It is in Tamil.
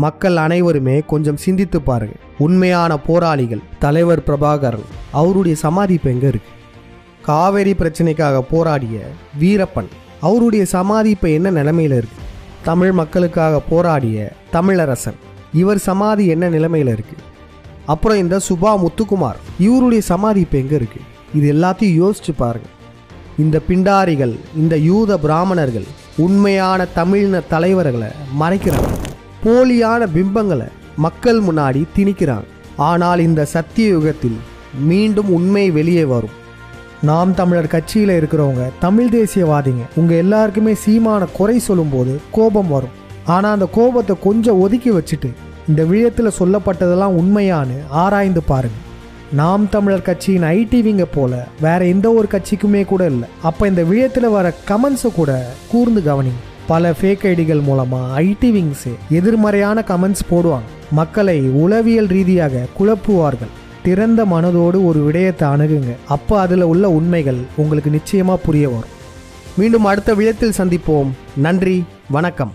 மக்கள் அனைவருமே கொஞ்சம் சிந்தித்து பாருங்க. உண்மையான போராளிகள் தலைவர் பிரபாகரன், அவருடைய சமாதி இப்போ எங்கே இருக்கு? காவேரி பிரச்சனைக்காக போராடிய வீரப்பன், அவருடைய சமாதி இப்போ என்ன நிலைமையில் இருக்கு? தமிழ் மக்களுக்காக போராடிய தமிழரசன், இவர் சமாதி என்ன நிலைமையில் இருக்கு? அப்புறம் இந்த சுபா முத்துக்குமார், இவருடைய சமாதி இப்போ எங்கே இருக்கு? இது எல்லாத்தையும் யோசிச்சு பாருங்க. இந்த பிண்டாரிகள், இந்த யூத பிராமணர்கள் உண்மையான தமிழின தலைவர்களை மறைக்கிறாங்க. போலியான பிம்பங்களை மக்கள் முன்னாடி திணிக்கிறாங்க. ஆனால் இந்த சத்திய யுகத்தில் மீண்டும் உண்மை வெளியே வரும். நாம் தமிழர் கட்சியில் இருக்கிறவங்க, தமிழ் தேசியவாதிங்க, உங்கள் எல்லாருக்குமே சீமான குறை சொல்லும்போது கோபம் வரும். ஆனால் அந்த கோபத்தை கொஞ்சம் ஒதுக்கி வச்சுட்டு இந்த விழயத்தில் சொல்லப்பட்டதெல்லாம் உண்மையானு ஆராய்ந்து பாருங்கள். நாம் தமிழர் கட்சியின் ஐடிவிங்க போல வேற எந்த ஒரு கட்சிக்குமே கூட இல்லை. அப்போ இந்த விழயத்தில் வர கமெண்ட்ஸை கூட கூர்ந்து கவனிங்க. பல ஃபேக் ஐடிகள் மூலமாக ஐடிவிங்ஸு எதிர்மறையான கமெண்ட்ஸ் போடுவாங்க. மக்களை உளவியல் ரீதியாக குழப்புவார்கள். திறந்த மனதோடு ஒரு விடயத்தை அணுகுங்க. அப்போ அதில் உள்ள உண்மைகள் உங்களுக்கு நிச்சயமாக புரிய வரும். மீண்டும் அடுத்த விழயத்தில் சந்திப்போம். நன்றி, வணக்கம்.